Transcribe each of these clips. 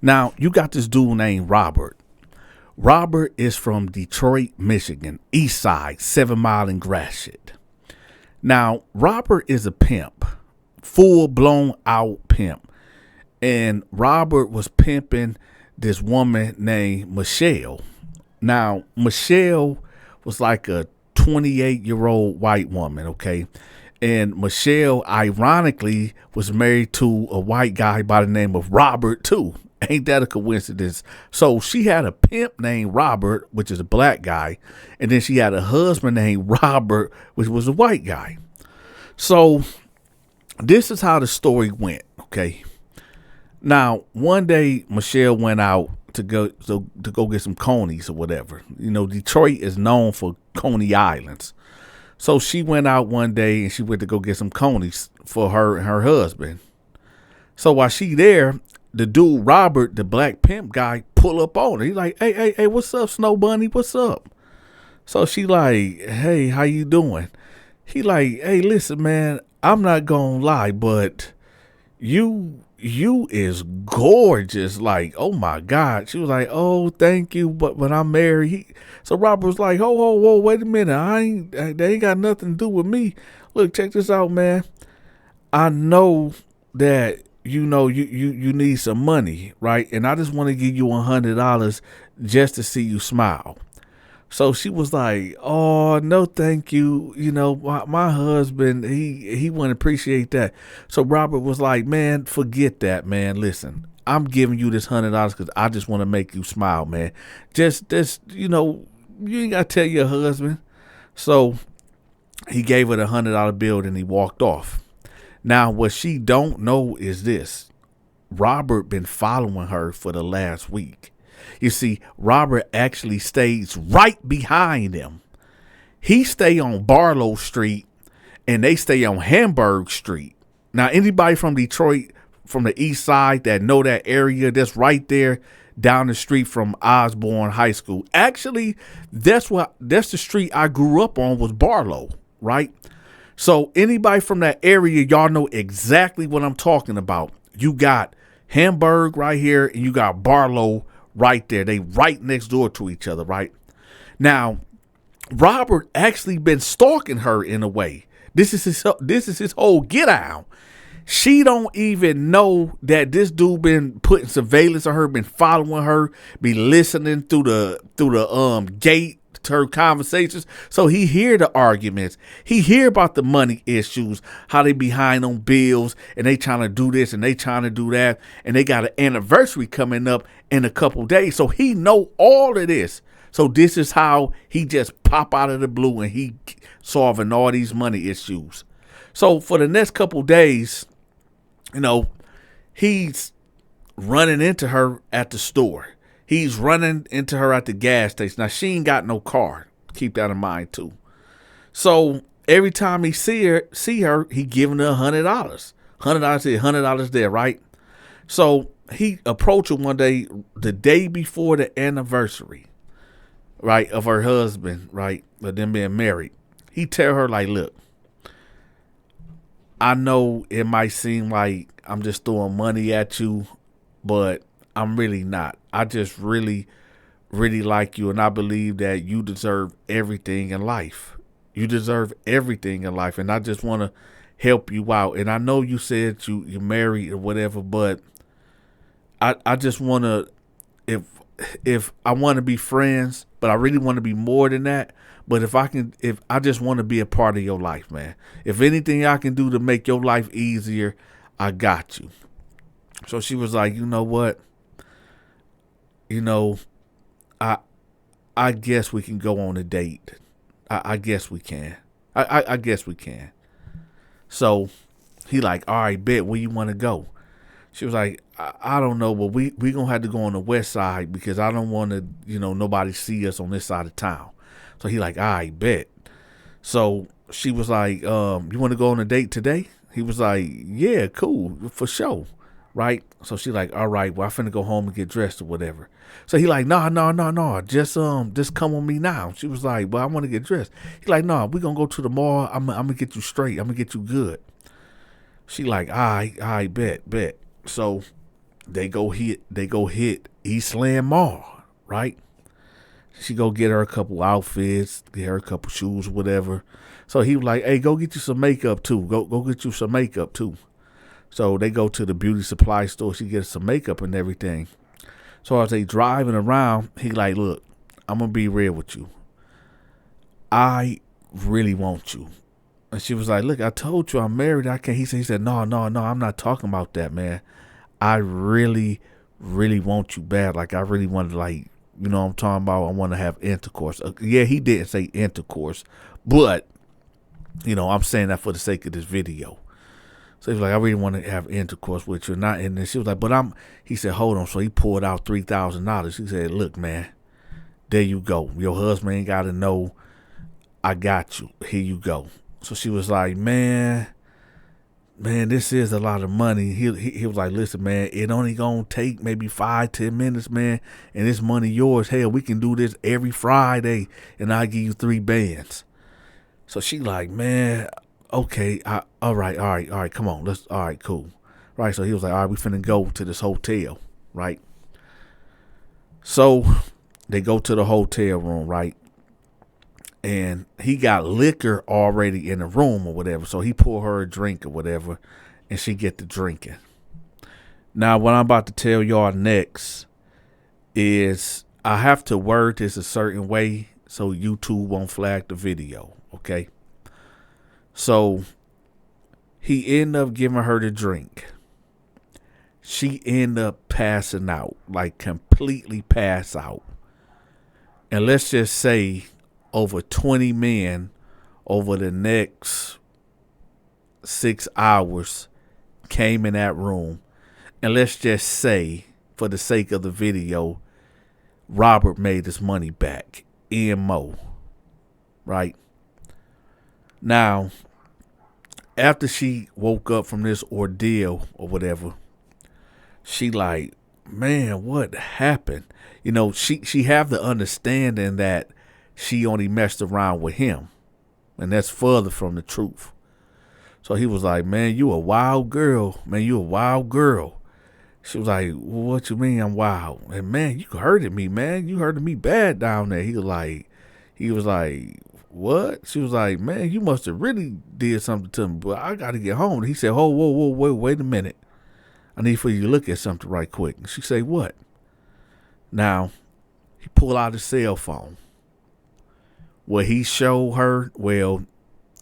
Now, you got this dude named Robert. Robert is from Detroit, Michigan, East Side, 7 Mile and Gratiot. Now, Robert is a pimp, full blown out pimp. And Robert was pimping this woman named Michelle. Now, Michelle was like a 28-year-old white woman, okay? And Michelle, ironically, was married to a white guy by the name of Robert, too. Ain't that a coincidence? So she had a pimp named Robert, which is a black guy. And then she had a husband named Robert, which was a white guy. So this is how the story went, okay? Now, one day, Michelle went out to go get some conies or whatever. You know, Detroit is known for Coney Islands. So she went out one day and she went to go get some conies for her and her husband. So while she there, the dude, Robert, the black pimp guy, pull up on her. He's like, hey, what's up, Snow Bunny? What's up? So she like, hey, how you doing? He like, hey, listen, man, I'm not gonna lie, but you is gorgeous. Like, oh my God. She was like, oh, thank you, but I'm married. So Robert was like, whoa, wait a minute. They ain't got nothing to do with me. Look, check this out, man. I know that you need some money, right? And I just want to give you $100 just to see you smile. So she was like, oh, no, thank you. You know, my husband, he wouldn't appreciate that. So Robert was like, man, forget that, man. Listen, I'm giving you this $100 because I just want to make you smile, man. Just, you ain't got to tell your husband. So he gave her the $100 bill and he walked off. Now, what she don't know is this. Robert been following her for the last week. You see, Robert actually stays right behind him. He stay on Barlow Street and they stay on Hamburg Street. Now, anybody from Detroit, from the east side that know that area, that's right there down the street from Osborne High School. Actually, that's the street I grew up on, was Barlow, right? So anybody from that area, y'all know exactly what I'm talking about. You got Hamburg right here and you got Barlow right there. They right next door to each other, right? Now, Robert actually been stalking her in a way. This is his whole get out. She don't even know that this dude been putting surveillance on her, been following her, be listening through the gate to her conversations. So he hear the arguments. He hear about the money issues, how they behind on bills and they trying to do this and they trying to do that. And they got an anniversary coming up in a couple days. So he know all of this. So this is how he just pop out of the blue and he solving all these money issues. So for the next couple days, he's running into her at the store. He's running into her at the gas station. Now, she ain't got no car. Keep that in mind, too. So every time he see her, he giving her $100. $100 here, $100 there, right? So he approached her one day, the day before the anniversary, right, of her husband, right, of them being married. He tell her, like, look, I know it might seem like I'm just throwing money at you, but I'm really not. I just really, really like you, and I believe that you deserve everything in life. You deserve everything in life, and I just want to help you out. And I know you said you're married or whatever, but I just want to, if I want to be friends, but I really want to be more than that. But if I just want to be a part of your life, man. If anything I can do to make your life easier, I got you. So she was like, you know what? I guess we can go on a date. I guess we can. I guess we can. So he like, all right, bet, where you want to go? She was like, I don't know, but we gonna have to go on the west side because I don't want to, nobody see us on this side of town. So he like, all right, bet. So she was like, you want to go on a date today? He was like, yeah, cool, for sure. Right? So she like, all right, well, I finna go home and get dressed or whatever. So he like, no, just come with me now. She was like, well, I want to get dressed. He like, no, we gonna go to the mall. I'm gonna get you straight. I'm gonna get you good. She like, all right, bet. So They go hit Eastland Mall, right? She go get her a couple outfits, get her a couple shoes, whatever. So he was like, hey, go get you some makeup too. Go get you some makeup too. So they go to the beauty supply store. She gets some makeup and everything. So as they driving around, he like, look, I'm going to be real with you. I really want you. And she was like, look, I told you I'm married. I can't. He said, no, I'm not talking about that, man. I really, really want you bad. Like, I really want to, like, you know what I'm talking about? I want to have intercourse. Yeah, he didn't say intercourse, but, you know, I'm saying that for the sake of this video. So he was like, I really want to have intercourse with you. And then she was like, he said, hold on. So he pulled out $3,000. He said, look, man, there you go. Your husband ain't got to know. I got you. Here you go. So she was like, man, this is a lot of money. He was like, listen, man, it only gonna take maybe 5-10 minutes, man, and this money yours. Hell, we can do this every Friday, and I'll give you 3 bands. So she like, man, okay, all right, come on, all right, cool, right? So he was like, all right, we finna go to this hotel, right? So they go to the hotel room, right? And he got liquor already in the room or whatever. So he pour her a drink or whatever, and she get to drinking. Now, what I'm about to tell y'all next is I have to word this a certain way so YouTube won't flag the video, okay? So he ended up giving her the drink. She ended up passing out, like completely pass out. And let's just say over 20 men over the next 6 hours came in that room. And let's just say, for the sake of the video, Robert made his money back. EMO. Right? Now, after she woke up from this ordeal or whatever, she like, man, what happened? You know, she have the understanding that she only messed around with him. And that's further from the truth. So he was like, man, you a wild girl. Man, you a wild girl. She was like, well, what you mean I'm wild? And man, you hurted me, man. You hurted me bad down there. He was like, what? She was like, man, you must have really did something to me, but I got to get home. He said, oh, whoa, wait a minute. I need for you to look at something right quick. And she say, what? Now, he pulled out his cell phone. What he showed her, well,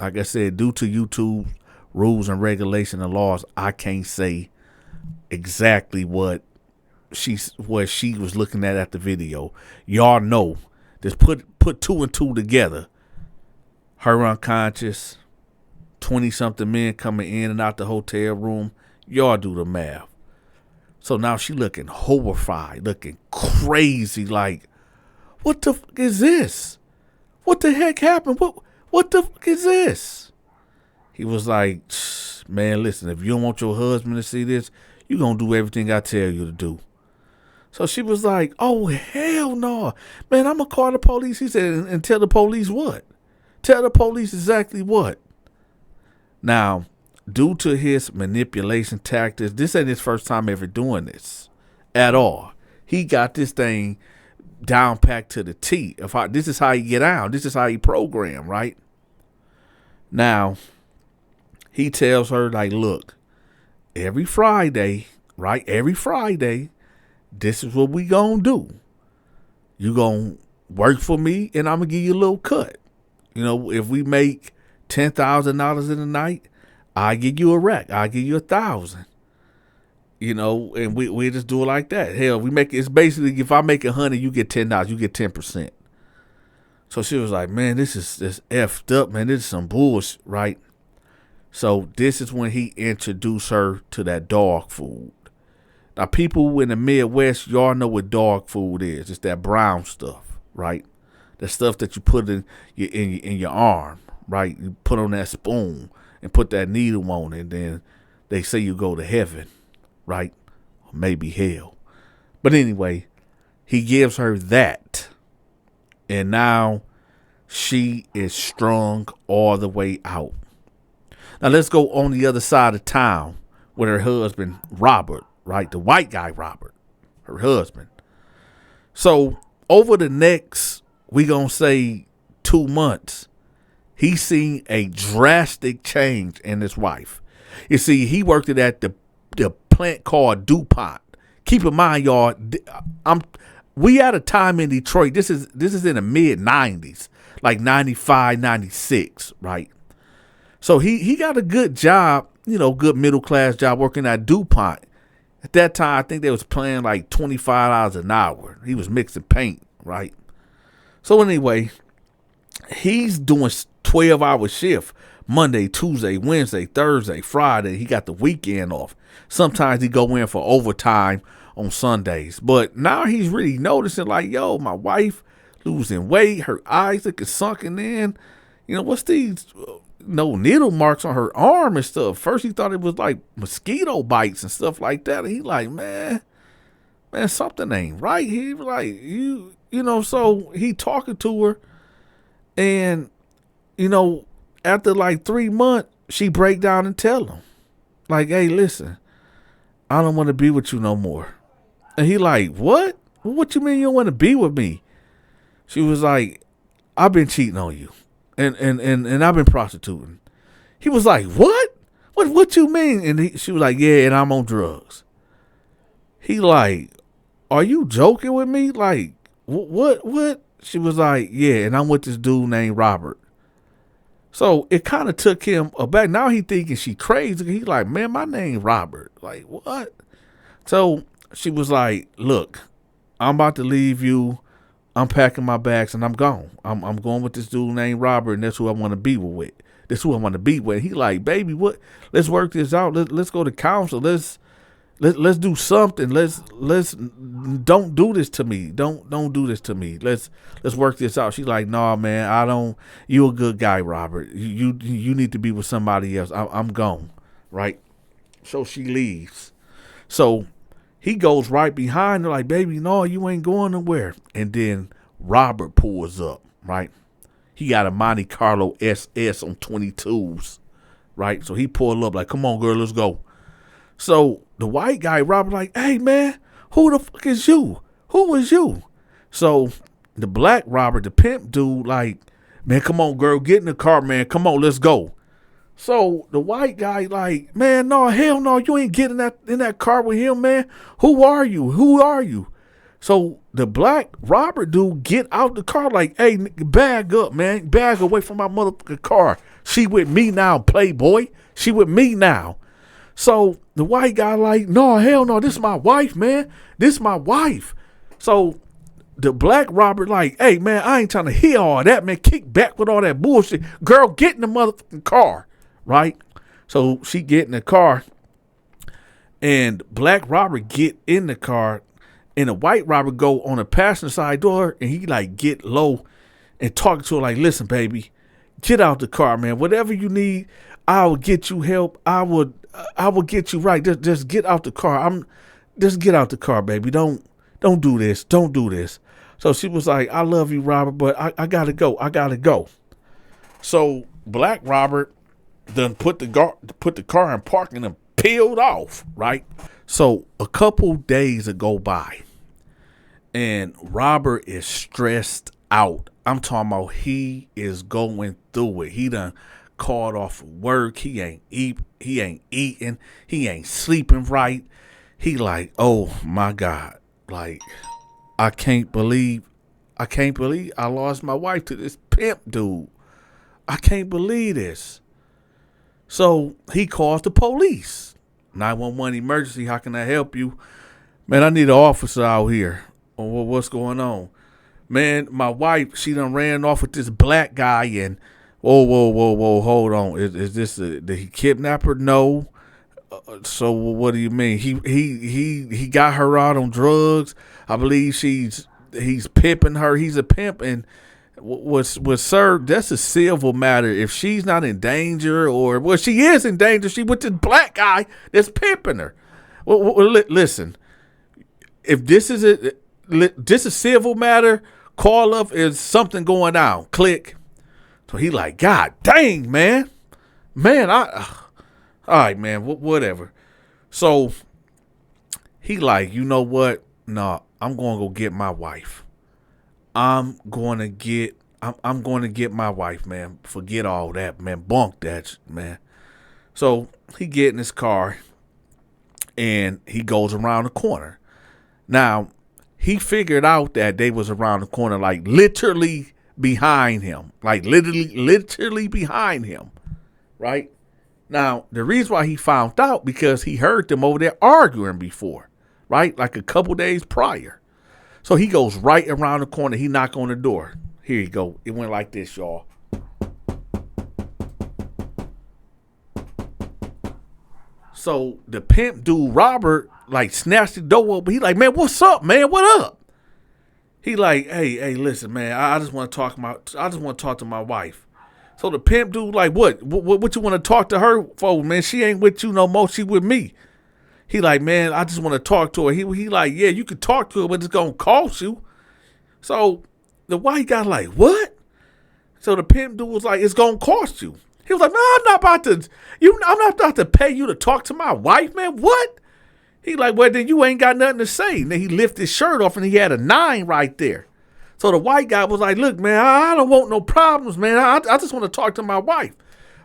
like I said, due to YouTube rules and regulation and laws, I can't say exactly what she was looking at the video. Y'all know. Just put 2 and 2 together. Her unconscious, 20-something men coming in and out the hotel room. Y'all do the math. So now she looking horrified, looking crazy, like, what the fuck is this? What the heck happened? What the fuck is this? He was like, man, listen, if you don't want your husband to see this, you gonna do everything I tell you to do. So she was like, oh, hell no. Man, I'm gonna call the police. He said, and tell the police what? Tell the police exactly what? Now, due to his manipulation tactics, this ain't his first time ever doing this at all. He got this thing down packed to the T. This is how you get out. This is how you program, right? Now, he tells her, like, look, every Friday, right? Every Friday, this is what we gonna do. You gonna work for me, and I'm gonna give you a little cut. You know, if we make $10,000 in a night, I give you a rack. I give you 1,000. You know, and we just do it like that. Hell, we make it's basically, if I make 100, you get $10. You get 10%. So she was like, man, this is effed up, man. This is some bullshit, right? So this is when he introduced her to that dog food. Now, people in the Midwest, y'all know what dog food is. It's that brown stuff, right? The stuff that you put in your arm, right? You put on that spoon and put that needle on it, and then they say you go to heaven, right? Or maybe hell. But anyway, he gives her that. And now she is strung all the way out. Now let's go on the other side of town with her husband, Robert. right? The white guy, Robert, her husband. So over the next, we gonna say 2 months, he seen a drastic change in his wife. You see, he worked it at the plant called DuPont. Keep in mind, y'all, we at a time in Detroit. This is in the mid 90s, like 95, 96, right? So he got a good job, good middle class job working at DuPont. At that time, I think they was paying like $25 an hour. He was mixing paint, right? So anyway, he's doing 12-hour shift Monday, Tuesday, Wednesday, Thursday, Friday. He got the weekend off. Sometimes he go in for overtime on Sundays. But now he's really noticing, like, yo, my wife losing weight. Her eyes looking sunken in. What's these needle marks on her arm and stuff? First he thought it was like mosquito bites and stuff like that. And he like, man, something ain't right. He was like, so he talking to her. And, after like 3 months, she break down and tell him, like, hey, listen, I don't want to be with you no more. And he like, what? What you mean you don't want to be with me? She was like, I've been cheating on you. And I've been prostituting. He was like, what? What you mean? And she was like, yeah, and I'm on drugs. He like, are you joking with me? Like, what? She was like, yeah, and I'm with this dude named Robert. So it kind of took him aback. Now he thinking she crazy. He like, man, my name Robert. Like, what? So she was like, look, I'm about to leave you. I'm packing my bags and I'm gone. I'm going with this dude named Robert, and that's who I want to be with. That's who I want to be with. He like, baby, what? Let's work this out. Let's go to counsel. Let's do something. Let's don't do this to me. Don't do this to me. Let's work this out. She's like, nah, man, I don't. You a good guy, Robert. You need to be with somebody else. I'm gone, right? So she leaves. So he goes right behind her like, baby, no, you ain't going nowhere. And then Robert pulls up, right? He got a Monte Carlo SS on 22s, right? So he pulled up like, come on, girl, let's go. So the white guy, Robert, like, hey, man, who the fuck is you? Who was you? So the black Robert, the pimp dude, like, man, come on, girl, get in the car, man. Come on, let's go. So the white guy, like, man, no, hell no, you ain't getting in that car with him, man. Who are you? So the black Robert dude get out the car like, hey, bag up, man. Bag away from my motherfucking car. She with me now, playboy. She with me now. So the white guy like, no, hell no, this is my wife, man. This is my wife. So the black Robert like, hey, man, I ain't trying to hear all that, man. Kick back with all that bullshit. Girl, get in the motherfucking car, right? So she get in the car, and black Robert get in the car, and the white Robert go on the passenger side door, and he like get low and talk to her like, listen, baby, get out the car, man. Whatever you need, I will get you help. I will get you right. Just get out the car. Just get out the car, baby. Don't do this. Don't do this. So she was like, I love you, Robert, but I gotta go. So black Robert then put the car in parking and peeled off, right? So a couple days go by, and Robert is stressed out. I'm talking about he is going through it. He done called off work. He ain't eating. He ain't sleeping right. He like, oh my God, like I can't believe I lost my wife to this pimp dude. I can't believe this. So he calls the police. 911 emergency. How can I help you? Man, I need an officer out here. Oh, what's going on? Man, my wife, she done ran off with this black guy, and whoa, hold on. Is this did he kidnap her? No. So what do you mean? He got her out on drugs. I believe he's pimping her. He's a pimp, and was served. That's a civil matter. If she's not in danger, or she is in danger, she with this black guy that's pimping her. Well, listen, if this is a civil matter, call up is something going down. Click. So he like, God dang, man, all right, man, whatever. So He like, you know what? No, I'm going to go get my wife. I'm going to get my wife, man. Forget all that, man. Bunk that, man. So he get in his car and he goes around the corner. Now, he figured out that they was around the corner, like literally behind him. Like literally behind him. Right? Now, the reason why he found out, because he heard them over there arguing before. Right? Like a couple days prior. So he goes right around the corner. He knock on the door. Here you go. It went like this, y'all. So the pimp dude, Robert, like snatched the door open. He like, man, what's up, man? What up? He like, hey, listen, man. I just want to talk to my wife. So the pimp dude like, what you want to talk to her for, man? She ain't with you no more. She with me. He like, man, I just want to talk to her. He like, yeah, you can talk to her, but it's gonna cost you. So the white guy like, what? So the pimp dude was like, it's gonna cost you. He was like, man, I'm not about to pay you to talk to my wife, man. What? He like, well, then you ain't got nothing to say. And then he lifted his shirt off and he had a 9 right there. So the white guy was like, look, man, I don't want no problems, man. I just want to talk to my wife.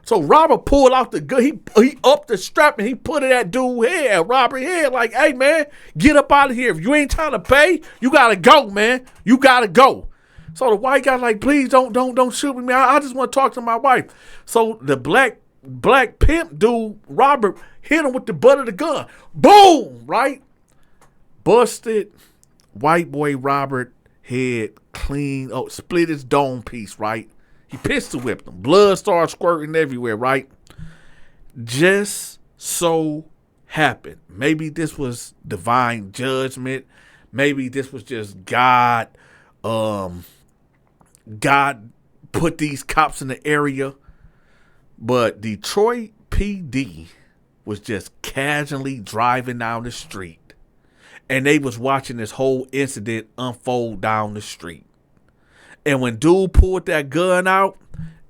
So Robert pulled out the gun. He upped the strap and he put it at dude's head, Robert head, like, hey, man, get up out of here. If you ain't trying to pay, you got to go, man. You got to go. So the white guy like, please don't shoot me, man. I just want to talk to my wife. So the black pimp dude, Robert, hit him with the butt of the gun. Boom, right? Busted. White boy Robert head clean. Oh, split his dome piece, right? He pistol whipped him. Blood started squirting everywhere, right? Just so happened. Maybe this was divine judgment. Maybe this was just God. God put these cops in the area. But Detroit PD was just casually driving down the street. And they was watching this whole incident unfold down the street. And when dude pulled that gun out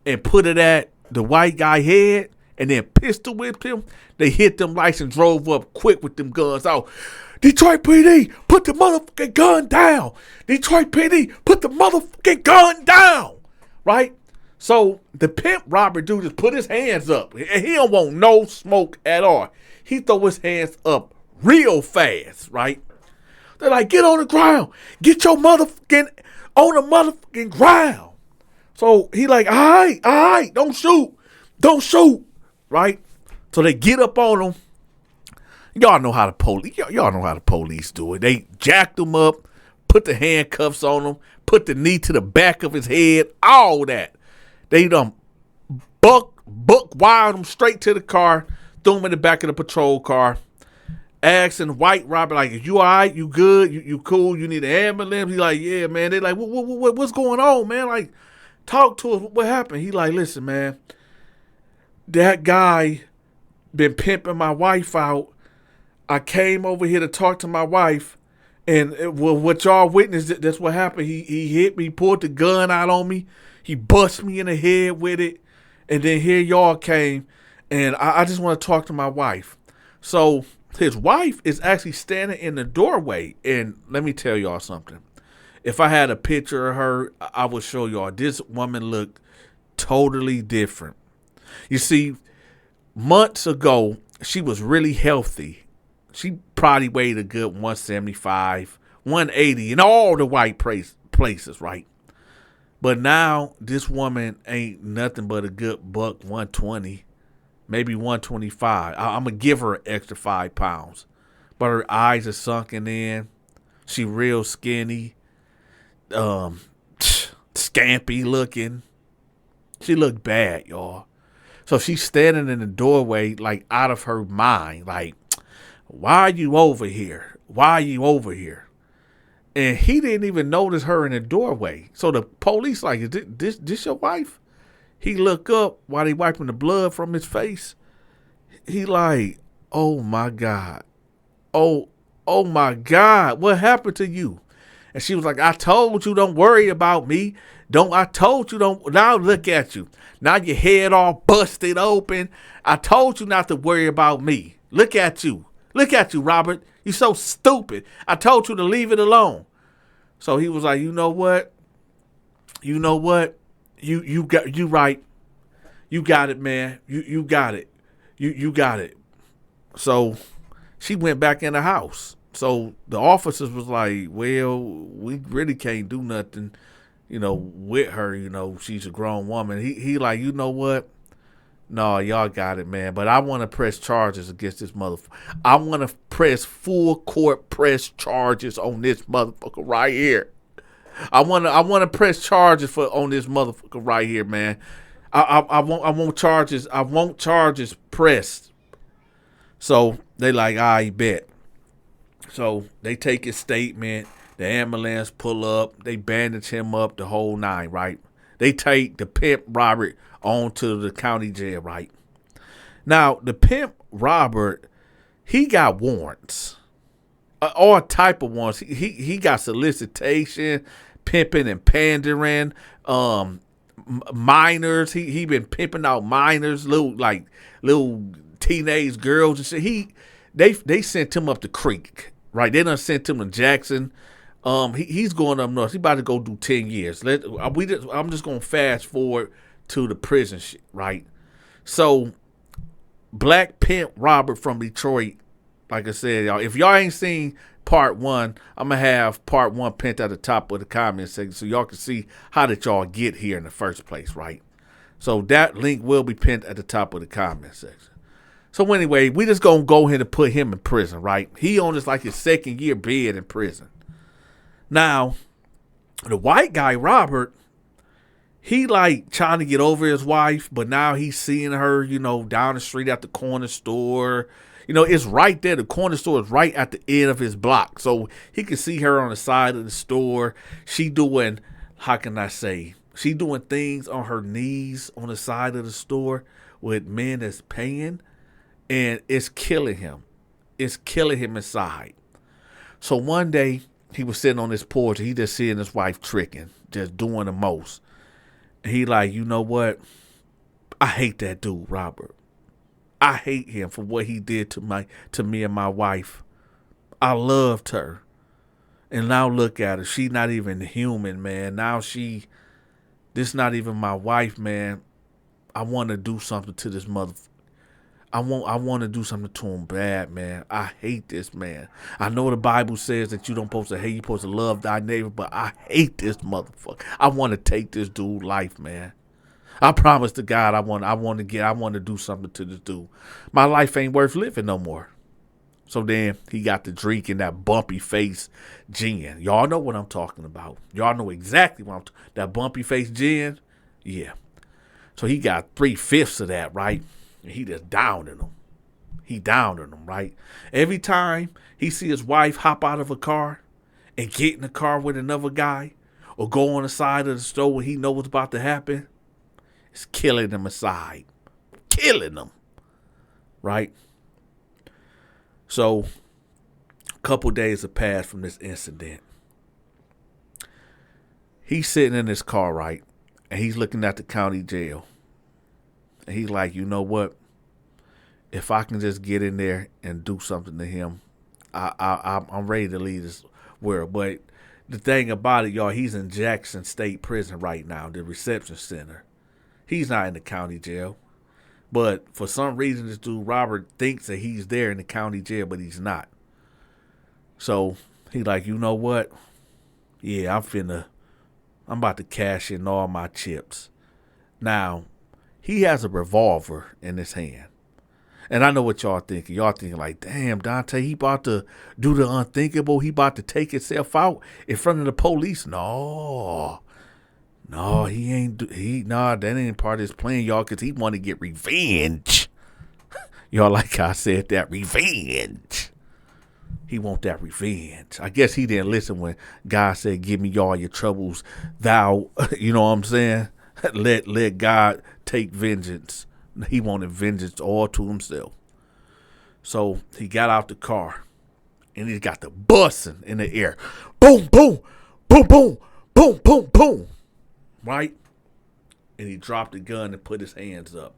and put it at the white guy head and then pistol whipped him, they hit them lights and drove up quick with them guns out. Detroit PD, put the motherfucking gun down. Detroit PD, put the motherfucking gun down. Right? So the pimp Robert dude just put his hands up. And he don't want no smoke at all. He throw his hands up real fast, right? They're like, get on the ground. Get your motherfucking on the motherfucking ground. So he like, all right, don't shoot, right? So they get up on him. Y'all know how the police do it. They jacked him up, put the handcuffs on him, put the knee to the back of his head, all that. They done buck wild him straight to the car, threw him in the back of the patrol car, asking white Robert, like, you all right? You good? You cool? You need an ambulance? He like, yeah, man. They like, what's going on, man? Like, talk to us. What happened? He like, listen, man, that guy been pimping my wife out. I came over here to talk to my wife, and what y'all witnessed, that's what happened. He hit me, pulled the gun out on me. He bust me in the head with it, and then here y'all came, and I just want to talk to my wife. So his wife is actually standing in the doorway, and let me tell y'all something. If I had a picture of her, I would show y'all. This woman looked totally different. You see, months ago, she was really healthy. She probably weighed a good 175, 180 in all the white places, right? But now this woman ain't nothing but a good buck 120, maybe 125. I'm going to give her an extra 5 pounds. But her eyes are sunken in. She real skinny, scampy looking. She looked bad, y'all. So she's standing in the doorway like out of her mind, like, why are you over here? Why are you over here? And he didn't even notice her in the doorway. So the police like, is this your wife? He look up while they wiping the blood from his face. He like, oh my God. Oh my God. What happened to you? And she was like, I told you don't worry about me. I told you don't. Now look at you. Now your head all busted open. I told you not to worry about me. Look at you. Look at you, Robert. You so stupid. I told you to leave it alone. So he was like, you know what? You know what? You right. You got it, man. You got it. You got it. So she went back in the house. So the officers was like, well, we really can't do nothing, with her. She's a grown woman. He like, you know what? No, y'all got it, man. But I want to press charges against this motherfucker. I want to press full court press charges on this motherfucker right here. I want to press charges on this motherfucker right here, man. I want charges. I want charges pressed. So they like, I bet. So they take his statement. The ambulance pull up. They bandage him up, the whole nine, right? They take the Pimp Robert on to the county jail, right? Now, the Pimp Robert, he got warrants. All type of warrants. He got solicitation, pimping and pandering, minors. He been pimping out minors, little teenage girls and shit. They sent him up the creek, right? They done sent him to Jackson. He's going up north. He about to go do 10 years. I'm just gonna fast forward to the prison shit, right? So, Black Pimp Robert from Detroit, like I said, y'all, if y'all ain't seen part 1, I'm gonna have part 1 pinned at the top of the comment section so y'all can see how did y'all get here in the first place, right? So that link will be pinned at the top of the comment section. So anyway, we just gonna go ahead and put him in prison, right? He on his his second year bid in prison. Now, the white guy, Robert, he trying to get over his wife, but now he's seeing her, down the street at the corner store. It's right there. The corner store is right at the end of his block. So he can see her on the side of the store. She doing, how can I say? She doing things on her knees on the side of the store with men that's paying. And it's killing him. It's killing him inside. So one day, he was sitting on his porch. He just seeing his wife tricking, just doing the most. And he like, you know what? I hate that dude, Robert. I hate him for what he did to me and my wife. I loved her. And now look at her. She not even human, man. Now this not even my wife, man. I want to do something to this motherfucker. I want to do something to him bad, man. I hate this man. I know the Bible says that you don't supposed to hate, you supposed to love thy neighbor, but I hate this motherfucker. I want to take this dude life, man. I promise to God I want to do something to this dude. My life ain't worth living no more. So then he got to drinking that bumpy face gin. Y'all know what I'm talking about. Y'all know exactly what I'm talking about. That bumpy face gin? Yeah. So he got 3/5 of that, right? And he just downing them. He downing them, right? Every time he see his wife hop out of a car and get in the car with another guy or go on the side of the store when he know what's about to happen, it's killing him inside. Killing him. Right? So, a couple days have passed from this incident. He's sitting in his car, right? And he's looking at the county jail. And he's like, you know what? If I can just get in there and do something to him, I'm ready to leave this world. But the thing about it, y'all, he's in Jackson State Prison right now, the reception center. He's not in the county jail. But for some reason, this dude, Robert, thinks that he's there in the county jail, but he's not. So he's like, you know what? Yeah, I'm about to cash in all my chips. Now, he has a revolver in his hand. And I know what y'all thinking. Y'all thinking like, damn, Donta, he about to do the unthinkable. He about to take himself out in front of the police. No, he ain't. That ain't part of his plan, y'all, because he want to get revenge. Y'all, like I said, that revenge. He want that revenge. I guess he didn't listen when God said, give me all your troubles, thou, you know what I'm saying? Let God take vengeance. He wanted vengeance all to himself. So he got out the car and he got the busting in the air. Boom, boom, boom, boom, boom, boom, boom. Right? And he dropped the gun and put his hands up.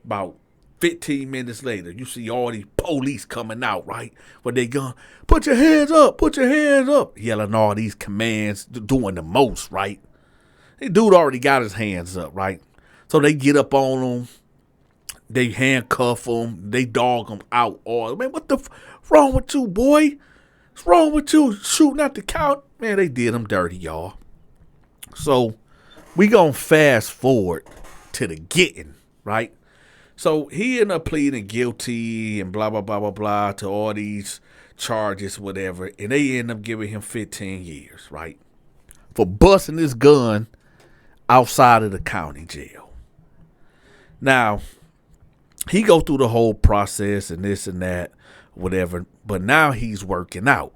About 15 minutes later, you see all these police coming out, right? With they gun, put your hands up, put your hands up, yelling all these commands, doing the most, right? The dude already got his hands up, right? So they get up on him, they handcuff him, they dog him out. All man, what the wrong with you, boy? What's wrong with you? Shooting at the count, man. They did him dirty, y'all. So we gonna fast forward to the getting, right? So he ended up pleading guilty and blah, blah, blah, blah, blah to all these charges, whatever. And they end up giving him 15 years, right? For busting his gun outside of the county jail. Now, he go through the whole process and this and that, whatever. But now he's working out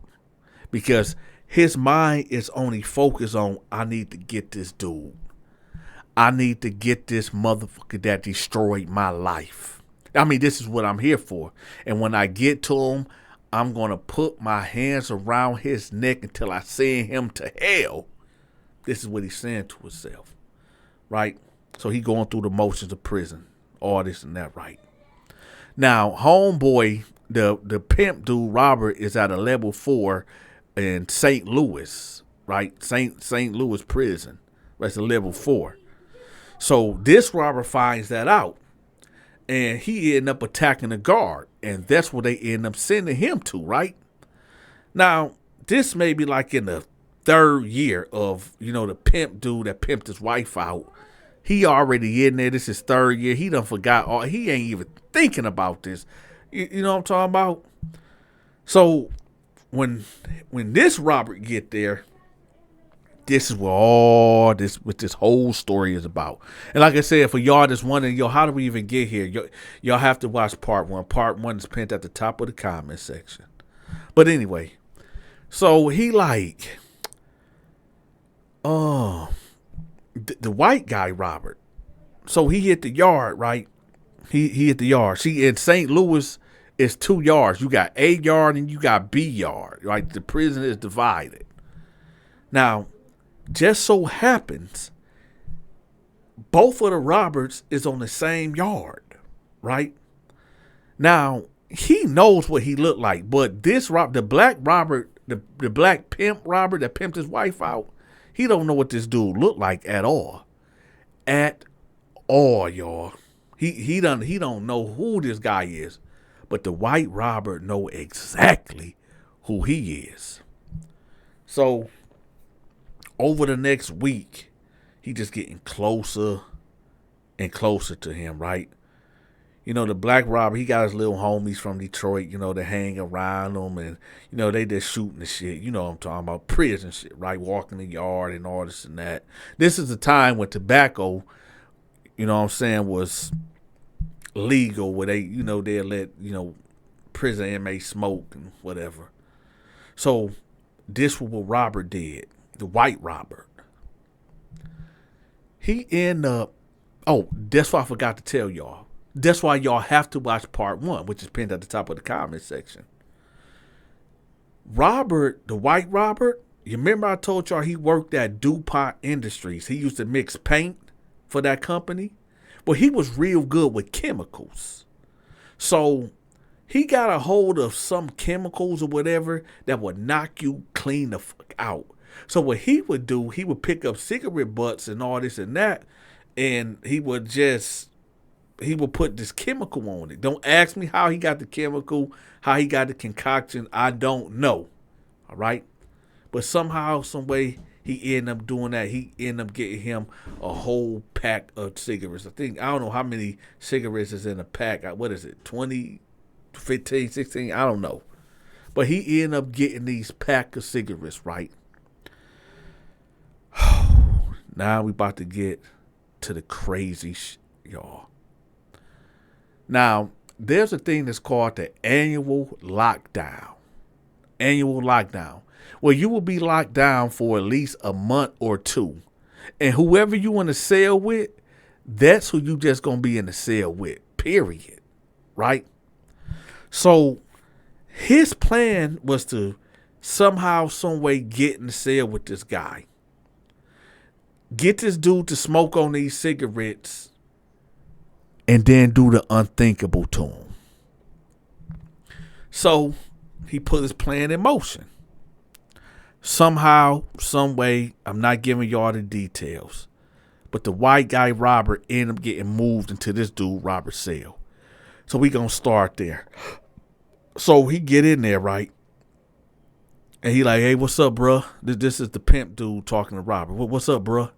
because his mind is only focused on, I need to get this dude. I need to get this motherfucker that destroyed my life. I mean, this is what I'm here for. And when I get to him, I'm going to put my hands around his neck until I send him to hell. This is what he's saying to himself, right? So he going through the motions of prison, all this and that, right? Now, homeboy, the pimp dude, Robert, is at a level 4 in St. Louis, right? St. Louis prison. That's a level 4. So this Robert finds that out, and he ended up attacking the guard, and that's what they end up sending him to, right? Now, this may be like in the 3rd year of, the pimp dude that pimped his wife out. He already in there. This is 3rd year. He done forgot. He ain't even thinking about this. You know what I'm talking about? So when this Robert get there, this is what this whole story is about. And like I said, for y'all that's wondering, how do we even get here? Y'all have to watch part 1. Part 1 is pinned at the top of the comment section. But anyway, so he like, the white guy, Robert. So he hit the yard, right? He hit the yard. See, in St. Louis, it's 2 yards. You got A yard and you got B yard, right? The prison is divided. Now, just so happens, both of the Roberts is on the same yard, right? Now, he knows what he looked like, but the black Robert, the black pimp Robert that pimped his wife out, he don't know what this dude looked like at all. At all, y'all. He don't know who this guy is, but the white Robert know exactly who he is. So over the next week, he just getting closer and closer to him, right? The black Robert, he got his little homies from Detroit, to hang around him, and, they just shooting the shit. You know what I'm talking about, prison shit, right? Walking the yard and all this and that. This is the time when tobacco, was legal, where they, they let, prison inmates smoke and whatever. So this was what Robert did. The white Robert. He ended up, that's what I forgot to tell y'all. That's why y'all have to watch part 1, which is pinned at the top of the comment section. Robert, the white Robert, you remember I told y'all he worked at DuPont Industries. He used to mix paint for that company. Well, he was real good with chemicals. So he got a hold of some chemicals or whatever that would knock you clean the fuck out. So what he would do, he would pick up cigarette butts and all this and that, and he would put this chemical on it. Don't ask me how he got the chemical, how he got the concoction. I don't know. All right? But somehow, some way, he ended up doing that. He ended up getting him a whole pack of cigarettes. I don't know how many cigarettes is in a pack. What is it? 20, 15, 16? I don't know. But he ended up getting these pack of cigarettes, right? Now we about to get to the crazy y'all. Now, there's a thing that's called the annual lockdown. Annual lockdown. Where you will be locked down for at least a month or 2. And whoever you in a cell with, that's who you just going to be in the cell with. Period. Right? So, his plan was to somehow, some way get in the cell with this guy. Get this dude to smoke on these cigarettes and then do the unthinkable to him. So he put his plan in motion. Somehow, some way, I'm not giving y'all the details, but the white guy Robert ended up getting moved into this dude Robert's cell. So we gonna start there. So he get in there, right? And he like, hey, what's up, bruh? This is the pimp dude talking to Robert. What's up, bruh?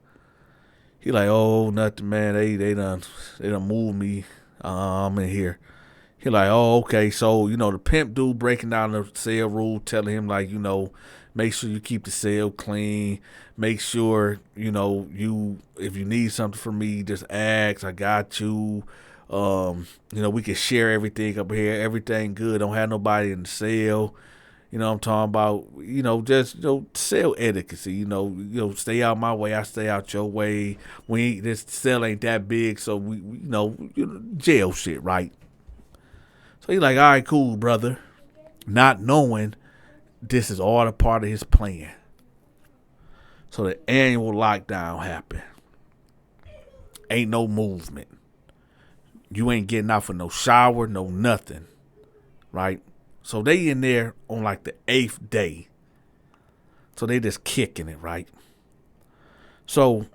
He like, oh, nothing, man. They done moved me. I'm in here. He like, oh, okay. So, the pimp dude breaking down the cell rule, telling him like, make sure you keep the cell clean. Make sure, if you need something from me, just ask. I got you. We can share everything up here. Everything good. Don't have nobody in the cell. I'm talking about, just, cell etiquette. Stay out my way. I stay out your way. This cell ain't that big. So we jail shit, right? So he's like, all right, cool, brother. Not knowing this is all a part of his plan. So the annual lockdown happened. Ain't no movement. You ain't getting out for no shower, no nothing. Right? So they in there on like the 8th day. So they just kicking it, right? So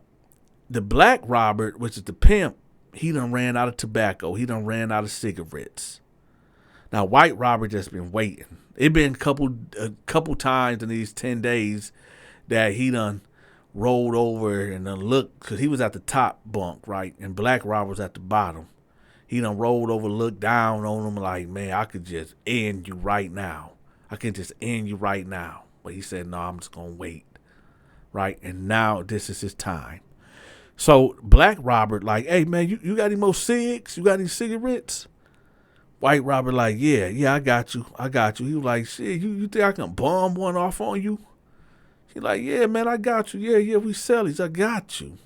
the black Robert, which is the pimp, he done ran out of tobacco. He done ran out of cigarettes. Now white Robert just been waiting. It been a couple times in these 10 days that he done rolled over and done looked, because he was at the top bunk, right? And black Robert was at the bottom. He done rolled over, looked down on him like, man, I could just end you right now. I can just end you right now. But he said, no, I'm just going to wait. Right? And now this is his time. So black Robert like, hey, man, you got any more cigs? You got any cigarettes? White Robert like, yeah, I got you. He was like, shit, you think I can bomb one off on you? He like, yeah, man, I got you. Yeah, we sell these. I got you.